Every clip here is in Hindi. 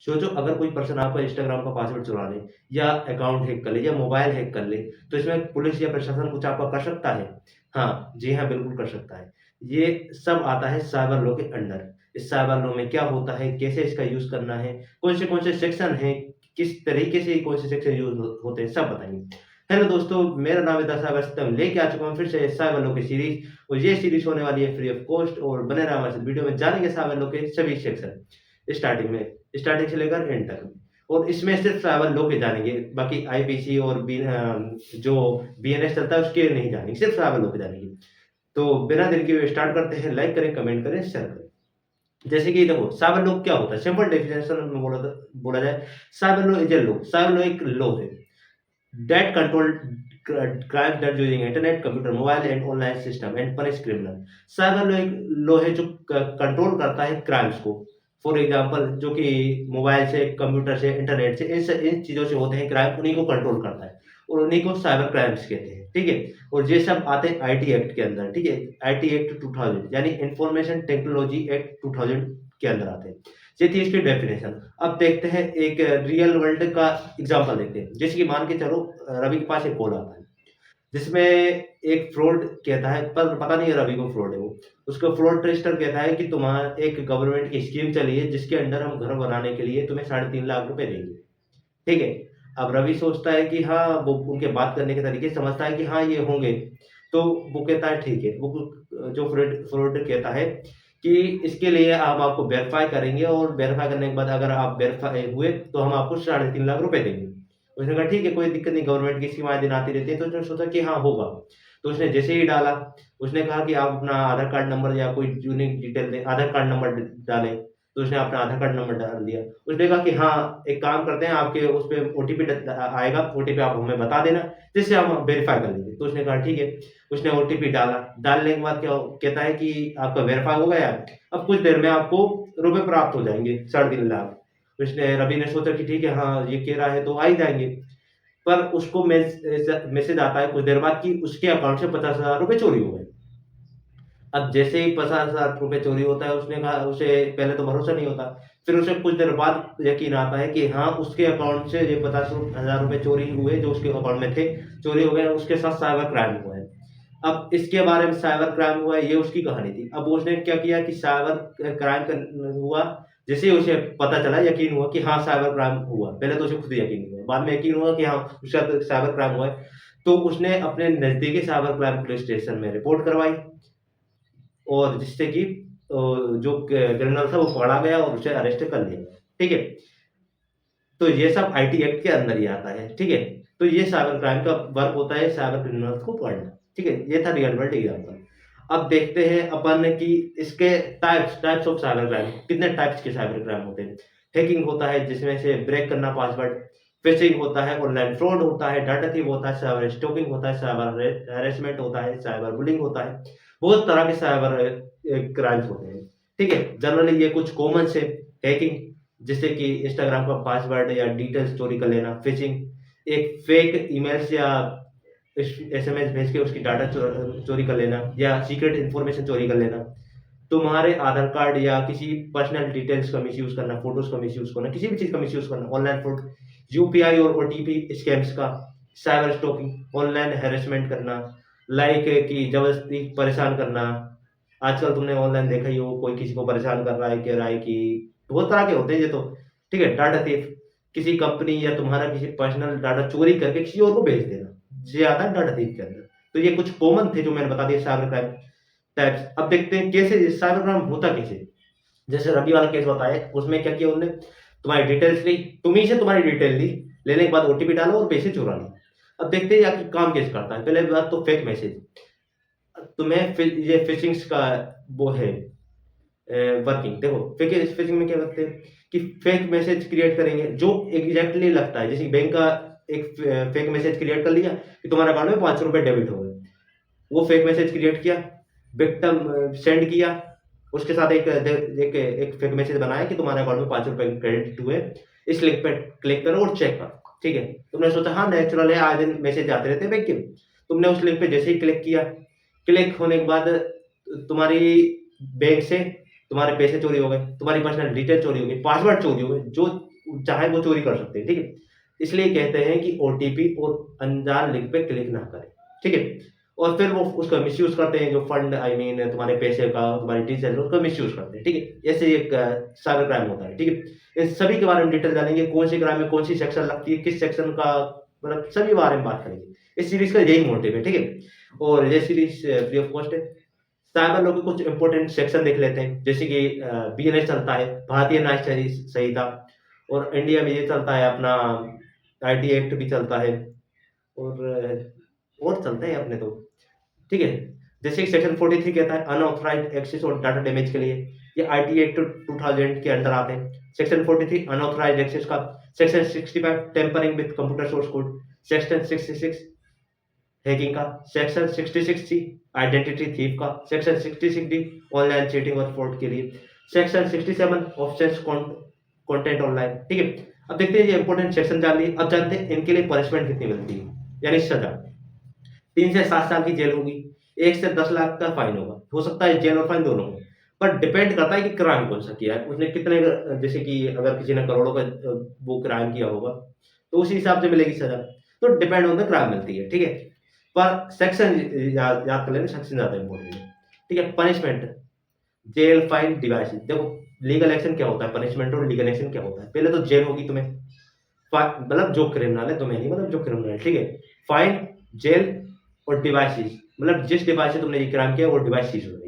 सोचो अगर कोई पर्सन आपका इंस्टाग्राम का पासवर्ड चुरा ले या अकाउंट हैक कर ले या मोबाइल हैक कर ले, तो इसमें पुलिस या प्रशासन कुछ आपका कर सकता है? हाँ, जी हाँ, बिल्कुल कर सकता है। ये सब आता है साइबर लॉ के अंडर। इस साइबर लॉ में क्या होता है, कैसे इसका यूज़ करना है, कौन से सेक्शन हैं, किस तरीके से कौन से सेक्शन यूज़ होते हैं, सब बताएँगे। हेलो दोस्तों, मेरा नाम है द साइबर सत्यम, लेके आ चुका हूँ फिर से साइबर लॉ की सीरीज़ और ये सीरीज़ होने वाली है फ्री ऑफ कॉस्ट और बने रहा हमारे साथ वीडियो में जानेंगे साइबर लॉ के सभी सेक्शन। स्टार्टिंग से लेकर एंड तक और इसमें सिर्फ साइबर लॉ के जानेंगे, बाकी आईपीसी और जो बीएनएस चलता है उसके नहीं जानेंगे, सिर्फ साइबर लॉ के जानेंगे। तो बिना देर किए हुए स्टार्ट करते हैं, लाइक करें, कमेंट करें, शेयर करें। जैसे कि देखो साइबर लॉ क्या होता है? सिंपल डेफिनेशन में बोला जाए, cyber law is a law. Cyber law एक लॉ है that control crimes that using internet, computer, mobile and online system and punish criminal. Cyber law एक लॉ है जो कंट्रोल करता है क्राइम्स को। फॉर एग्जांपल जो कि मोबाइल से, कंप्यूटर से, इंटरनेट से, इन चीज़ों से होते हैं क्राइम, उन्हीं को कंट्रोल करता है और उन्हीं को साइबर क्राइम्स कहते हैं, ठीक है? और ये सब आते हैं आईटी एक्ट के अंदर, ठीक है? आईटी एक्ट 2000 यानी इंफॉर्मेशन टेक्नोलॉजी एक्ट 2000 के अंदर आते हैं। ये थी इसकी डेफिनेशन। अब देखते हैं एक रियल वर्ल्ड का एग्जांपल देखते हैं। जैसे कि मान के चलो रवि के पास एक कॉल आता है, जिसमें एक फ्रॉड कहता है, पर पता नहीं है रवि को फ्रॉड है वो। उसका फ्रॉड टेस्टर कहता है कि तुम्हारा एक गवर्नमेंट की स्कीम चली है जिसके अंडर हम घर बनाने के लिए तुम्हें 3.5 लाख रुपए देंगे, ठीक है? अब रवि सोचता है कि हाँ, वो उनके बात करने के तरीके से समझता है कि हाँ, ये होंगे। तो वो कहता है ठीक है। वो जो फ्रॉड कहता है कि इसके लिए हम आपको वेरीफ़ाई करेंगे और वेरीफ़ाई करने के बाद अगर आप वेरीफ़ाई हुए तो हम आपको 3.5 लाख रुपए देंगे। उसने कहा ठीक है, कोई दिक्कत नहीं, गवर्नमेंट की स्कीम दिन आती रहती है, तो उसने सोचा कि हाँ, होगा। तो उसने जैसे ही डाला, उसने कहा कि आप अपना आधार कार्ड नंबर या कोई यूनिक डिटेल दें, आधार कार्ड नंबर डालें। तो उसने अपना आधार कार्ड नंबर डाल दिया। उसने कहा कि हाँ, एक काम करते हैं, आपके उस पे ओटीपी आएगा, ओटीपी आप हमें बता देना, जिससे हम वेरीफ़ाई कर लेंगे। तो उसने कहा ठीक है। उसने ओटीपी डाला, डालने के बाद क्या कहता है कि आपका वेरीफ़ाई हो गया है, अब कुछ देर में आपको रुपए प्राप्त हो जाएँगे, 3.5 लाख। उसने रवि ने सोचा कि ठीक है, हाँ, ये कह रहा है तो आ ही जाएँगे। पर उसको मैसेज आता है कुछ देर बाद कि उसके अकाउंट से 50,000 रुपए चोरी हो गए। अब जैसे ही 50,000 रुपए चोरी होता है, उसने कहा, उसे पहले तो भरोसा नहीं होता। फिर उसे कुछ देर बाद यकीन आता है कि हाँ, उसके अकाउंट से ये 50,000 रुपए चोरी हुए, जो उसके अकाउंट में थे, चोरी हो गए, उसके साथ साइबर क्राइम हुआ है। अब इसके बारे में साइबर क्राइम हुआ है, ये उसकी कहानी थी। अब उसने क्या किया कि साइबर क्राइम हुआ, जैसे ही उसे पता चला, यकीन हुआ कि हाँ, साइबर क्राइम हुआ। पहले तो उसे खुद यकीन नहीं हुआ, बाद में यकीन हुआ कि हाँ, उसके साथ साइबर क्राइम हुआ है। तो उसने अपने नज़दीकी साइबर क्राइम पुलिस स्टेशन में रिपोर्ट करवाई और जिससे कि जो क्रिमिनल था वो पकड़ा गया और उसे अरेस्ट कर लिया गया, ठीक है? तो ये सब आईटी एक्ट के अंदर ही आता है, ठीक है? तो ये साइबर क्राइम का वर्क होता है, साइबर क्रिमिनल्स को पकड़ना, ठीक है? ये था रियल वर्ल्ड एग्जांपल। अब देखते हैं अपन कि इसके टाइप्स ऑफ साइबर क्राइम, कितने टाइप्स के साइबर क्राइम होते हैं। हैकिंग होता है जिसमें से ब्रेक करना पासवर्ड, फिशिंग होता है, ऑनलाइन फ्रॉड होता है, डाटा थीफ होता है, साइबर स्टॉकिंग होता है, साइबर हैरेसमेंट होता है, साइबर बुलिंग होता है। बहुत तरह के साइबर क्राइम्स होते हैं, ठीक है? जनरली ये कुछ कॉमन से हैकिंग, जैसे कि इंस्टाग्राम का पासवर्ड या डिटेल्स चोरी कर लेना, फिशिंग, एक फेक ईमेल्स या एसएमएस भेज के उसकी डाटा चोरी कर लेना या सीक्रेट इन्फॉर्मेशन चोरी कर लेना, तुम्हारे आधार कार्ड या किसी पर्सनल डिटेल्स का मिसयूज करना, फोटोज का मिसयूज करना, किसी भी चीज का मिसयूज करना, ऑनलाइन फ्रॉड, यूपीआई और ओटीपी स्कैम्स का, साइबर स्टॉकिंग, ऑनलाइन हैरेसमेंट करना, लाइक कि जबरदस्ती परेशान करना। आजकल तुमने ऑनलाइन देखा ही हो, कोई किसी को परेशान कर रहा है, कह रहा है कि बहुत तरह के होते हैं ये तो, ठीक है? डाटा थीफ, किसी कंपनी या तुम्हारा किसी पर्सनल डाटा चोरी करके किसी और को भेज देना, ये आता है डाटा थीफ के अंदर। तो ये कुछ कॉमन थे जो मैंने बता दिए साइबर क्राइम टाइप्स। अब देखते हैं कैसे साइबर क्राइम होता कैसे। जैसे रवि वाला केस बताया, उसमें क्या किया उन्होंने, तुम्हारी डिटेल्स ली, तुम्ही से तुम्हारी डिटेल ली, लेने के बाद ओटीपी डाला और पैसे चुरा लिए। अब देखते हैं आखिर काम कैसे करता है। पहले बात तो फेक मैसेज, तुम्हें ये फिशिंग्स का वो है वर्किंग। देखो फिशिंग में क्या करते हैं कि फेक मैसेज क्रिएट करेंगे जो एग्जैक्टली लगता है, जैसे बैंक का एक फेक मैसेज क्रिएट कर लिया कि तुम्हारे अकाउंट में 5 रुपए डेबिट हो गए। वो फेक मैसेज क्रिएट किया, विक्टिम सेंड किया, उसके साथ एक फेक मैसेज बनाया कि तुम्हारे अकाउंट में 5 रुपए क्रेडिट हुए, इस लिंक पे क्लिक करो और चेक करो, ठीक है? तुमने सोचा हाँ, नेचुरल है, आए दिन मैसेज आते रहते हैं बैंक के। तुमने उस लिंक पे जैसे ही क्लिक किया, क्लिक होने के बाद तुम्हारी बैंक से तुम्हारे पैसे चोरी हो गए, तुम्हारी पर्सनल डिटेल चोरी हो गई, पासवर्ड चोरी हो गए, जो चाहे वो चोरी कर सकते हैं, ठीक है? इसलिए कहते हैं कि ओटीपी और अनजान लिंक पे क्लिक ना करें, ठीक है? और फिर वो उसका मिसयूज़ करते हैं, जो फंड आई मीन तुम्हारे पैसे का, तुम्हारी डिटेल्स उसका मिसयूज़ करते हैं, ठीक है? ऐसे एक साइबर क्राइम होता है, ठीक है? इन सभी के बारे में डिटेल जानेंगे, कौन सी क्राइम में कौन-सी सेक्शन लगती है, किस सेक्शन का मतलब सभी बारे में बात करेंगे। इस सीरीज़ का यही मोटिव है, ठीक है? और ये सीरीज़ फ्री ऑफ कॉस्ट है। साइबर लॉ के कुछ इंपॉर्टेंट सेक्शन देख लेते हैं, जैसे कि बीएनएस चलता है, भारतीय न्याय संहिता, और इंडिया में ये चलता है अपना आईटी एक्ट भी चलता है, और चलते हैं अपने तो, ठीक है? जैसे कि सेक्शन 43 कहता है अनऑथराइज्ड एक्सेस और डाटा डैमेज के लिए, ये आईटी एक्ट 2000 के अंडर आते हैं। सेक्शन 43 अनऑथराइज्ड एक्सेस का, section 65 tampering with computer source code, section 66 hacking का, सेक्शन 66 सी आइडेंटिटी थीफ का, सेक्शन 66 डी ऑनलाइन चीटिंग और फ्रॉड के लिए, सेक्शन 67 ऑफेंस कंटेंट ऑनलाइन, ठीक है? अब देखते हैं ये इंपॉर्टेंट सेक्शन जान लिए। अब जानते हैं इनके लिए पनिशमेंट कितनी मिलती है, यानी सजा। 3 से 7 साल की जेल होगी, 1 से 10 लाख का फाइन होगा। हो सकता है जेल और फाइन दोनों हो, पर डिपेंड करता है कि क्राइम कौन-सा किया है। उसने कितने जैसे कि अगर किसी ने करोड़ों का वो क्राइम किया होगा, तो उसी हिसाब से मिलेगी सजा। तो डिपेंड ऑन द क्राइम मिलती है, ठीक है? पर सेक्शन याद कर लेना, सेक्शन ज़्यादा इम्पोर्टेंट है, ठीक है? Punishment, jail, fine, devices. देखो लीगल एक्शन क्या होता है, पनिशमेंट और लीगल एक्शन क्या होता है? पहले तो जेल होगी तुम्हें, मतलब जो क्रिमिनल है, तुम्हें नहीं, मतलब जो क्रिमिनल है, ठीक है? फाइन, जेल और डिवाइसेस, मतलब जिस डिवाइस से तुमने ये क्राइम किया वो डिवाइस सीज हो जाएगी।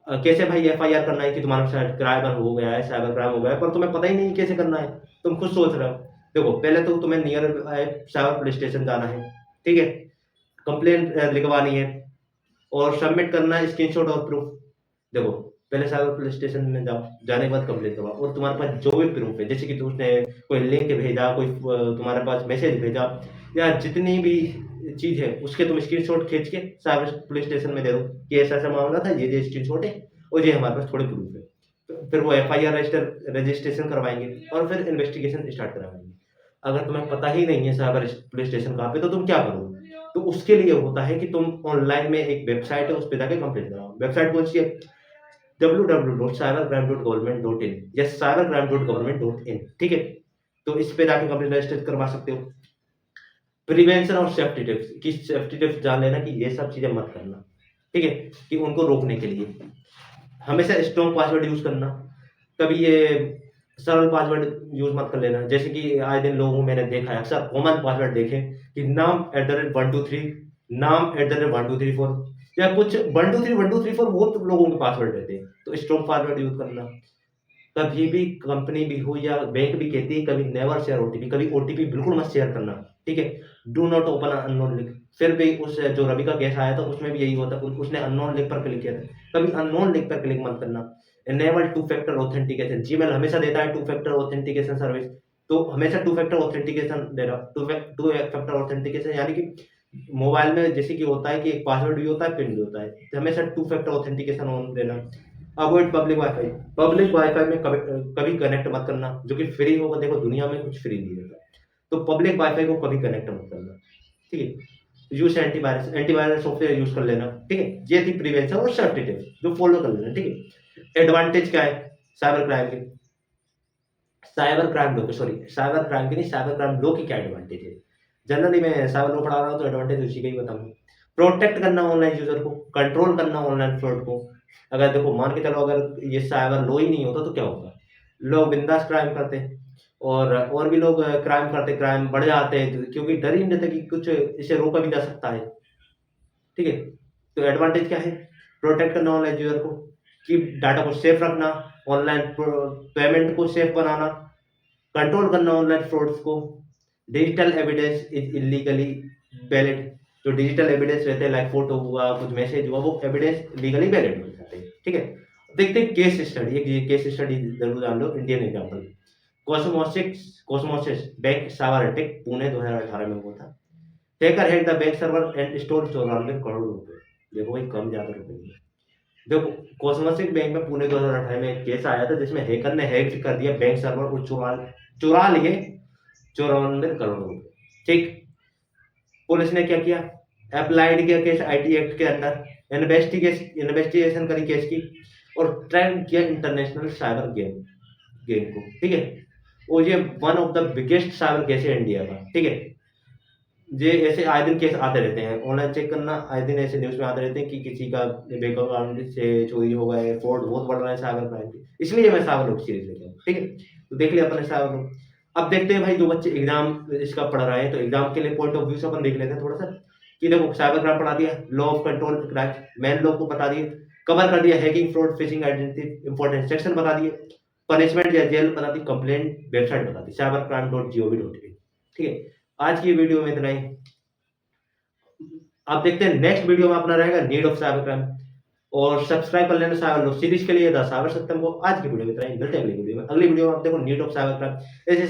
कैसे भाई एफआईआर करना है कि तुम्हारा शायद क्राइम हो गया है, साइबर क्राइम हो गया है, पर तुम्हें पता ही नहीं कैसे करना है, तुम खुद सोच रहे हो। देखो पहले तो तुम्हें नियर साइबर पुलिस स्टेशन जाना है, ठीक है? कंप्लेंट लिखवानी है और सबमिट करना है स्क्रीनशॉट और प्रूफ। देखो पहले साइबर पुलिस स्टेशन में जाओ, जाने के बाद कंप्लेंट करवाओ, और तुम्हारे पास जो भी प्रूफ है, जैसे कि तुमने कोई लिंक भेजा, कोई तुम्हारे पास मैसेज भेजा, या जितनी भी चीज़ है उसके तुम स्क्रीनशॉट खींच के साइबर पुलिस स्टेशन में दे दो कि ऐसा-ऐसा मामला था, ये स्क्रीनशॉट है और ये हमारे पास थोड़े प्रूफ है। तो फिर वो एफआईआर रजिस्ट्रेशन करवाएँगे और फिर इन्वेस्टिगेशन स्टार्ट करवाएँगे। अगर तुम्हें पता ही नहीं है साइबर पुलिस स्टेशन कहाँ पे, तो तुम क्या करोगे? तो उसके लिए होता है कि तुम ऑनलाइन में एक वेबसाइट है, उस पे जाके कंप्लेंट कराओ। वेबसाइट कौन-सी है? www.cybercrime.government.in या cybercrime.government.in, ठीक है? तो इस पे जाके कंप्लेंट रजिस्टर करवा सकते हो। प्रिवेंशन और सेफ्टी टिप्स, कि सेफ्टी टिप्स जान लेना कि ये सब चीज़ें मत करना, ठीक है? कि उनको रोकने के लिए हमेशा स्ट्रॉन्ग पासवर्ड यूज़ करना। कभी ये सरल पासवर्ड यूज़ मत कर लेना। जैसे कि आए दिन लोगों को मैंने देखा है, अक्सर कॉमन पासवर्ड देखे कि नाम @123, नाम @1234, या कुछ 123 1234 बहुत लोगों के पासवर्ड रहते हैं। तो स्ट्रॉन्ग पासवर्ड यूज़ करना। कभी भी कंपनी भी हो या बैंक भी कहती है कभी नेवर शेयर ओटीपी, कभी ओटीपी बिल्कुल मत शेयर करना, ठीक है? Do not open unknown link. फिर भी उस जो रवि का केस आया था उसमें भी यही होता, उसने अननोन लिंक पर क्लिक किया था। कभी अननोन लिंक पर क्लिक मत करना। Enable two factor authentication, Gmail हमेशा देता है टू फैक्टर ऑथेंटिकेशन सर्विस, तो हमेशा टू फैक्टर ऑथेंटिकेशन देना। टू फैक्टर ऑथेंटिकेशन यानी कि मोबाइल में जैसे कि होता है कि एक पासवर्ड भी होता है, पिन भी होता है, तो हमेशा टू फैक्टर ऑथेंटिकेशन ऑन देना। Avoid public wifi, public wifi में कभी कभी कनेक्ट मत करना, जो कि फ्री होगा। देखो दुनिया में कुछ फ्री नहीं रहता, तो पब्लिक वाईफाई को कभी कनेक्ट मत करना, ठीक है? Use antivirus, antivirus software use कर लेना, ठीक है? ये थी प्रिवेंशन और सेफ्टी टिप्स जो फॉलो कर लेना, ठीक है? एडवांटेज क्या है साइबर क्राइम के? साइबर क्राइम लॉ के, सॉरी साइबर क्राइम के नहीं, साइबर क्राइम लॉ की क्या एडवांटेज है? जनरली मैं साइबर लॉ पढ़ा रहा हूँ तो एडवांटेज उसी का ही बताऊंगा। प्रोटेक्ट करना ऑनलाइन यूजर को, कंट्रोल करना ऑनलाइन फ्रॉड को। अगर देखो मान के चलो अगर ये साइबर लॉ ही नहीं होता तो क्या होगा? लोग बिंदास क्राइम करते, और भी लोग क्राइम करते, क्राइम बढ़ जाते हैं, क्योंकि डर ही नहीं रहता कि कुछ इसे रोका भी जा सकता है, ठीक है? तो एडवांटेज क्या है? प्रोटेक्ट करना ऑनलाइन यूजर को, कि डाटा को सेफ रखना, ऑनलाइन पेमेंट को सेफ बनाना, कंट्रोल करना ऑनलाइन फ्रॉड्स को। Digital evidence is illegally valid, जो डिजिटल एविडेंस रहते हैं लाइक फोटो हुआ, कुछ मैसेज हुआ, वो एविडेंस लीगली वैलिड हो जाते हैं, ठीक है? देखते हैं केस स्टडी, एक ये केस स्टडी जरूर जान लो, Indian example. Cosmos bank cyber attack Pune 2018 में हुआ था। Hacker hack the bank server and store 94 crore रुपए। देखो भाई कम ज्यादा रुपए नहीं है। देखो कॉस्मोसिस बैंक में पुणे 2018 में एक केस आया था जिसमें हैकर ने हैक कर दिया बैंक सर्वर और चुरा लिए 94 करोड़ रुपए, ठीक? पुलिस ने क्या किया? अप्लाइड किया केस आईटी एक्ट के अंदर, इन्वेस्टिगेशन करी केस की, और ट्रेंड किया इंटरनेशनल साइबर गेम गेम को, ठीक है? और ये one of the biggest cyber case है इंडिया का, ठीक है? ये ऐसे आए दिन केस आते रहते हैं, ऑनलाइन चेक करना, आए दिन ऐसे न्यूज़ में आते रहते हैं कि किसी का बैंक अकाउंट से चोरी हो गया है, फ्रॉड बहुत बढ़ रहा है साइबर क्राइम की। इसलिए मैं साइबर लॉ सीरीज़ लेके आया हूँ, ठीक है? तो देख लिया अपन ने साइबर लॉ। अब देखते हैं भाई, जो बच्चे एग्ज़ाम इसका पढ़ रहे हैं, तो एग्ज़ाम के लिए पॉइंट ऑफ व्यू से अपन देख लेते हैं थोड़ा-सा, कि देखो साइबर क्राइम पढ़ा दिया, law of control crime, main law को बता दिए, कवर कर दिया hacking, fraud, fishing, identity, important section बता दिए, पनिशमेंट या जेल बता दी, कंप्लेंट वेबसाइट बता दी, cybercrime.gov.in, ठीक है? आज की वीडियो में इतना ही। अब देखते हैं नेक्स्ट वीडियो में अपना रहेगा नीड ऑफ साइबर क्राइम, और सब्सक्राइब कर लेना साइबर लॉ सीरीज के लिए द साइबर सत्यम को। आज की वीडियो में इतना ही, मिलते हैं अगली वीडियो में। अगली वीडियो में आप देखो नीड ऑफ साइबर क्राइम, ऐसे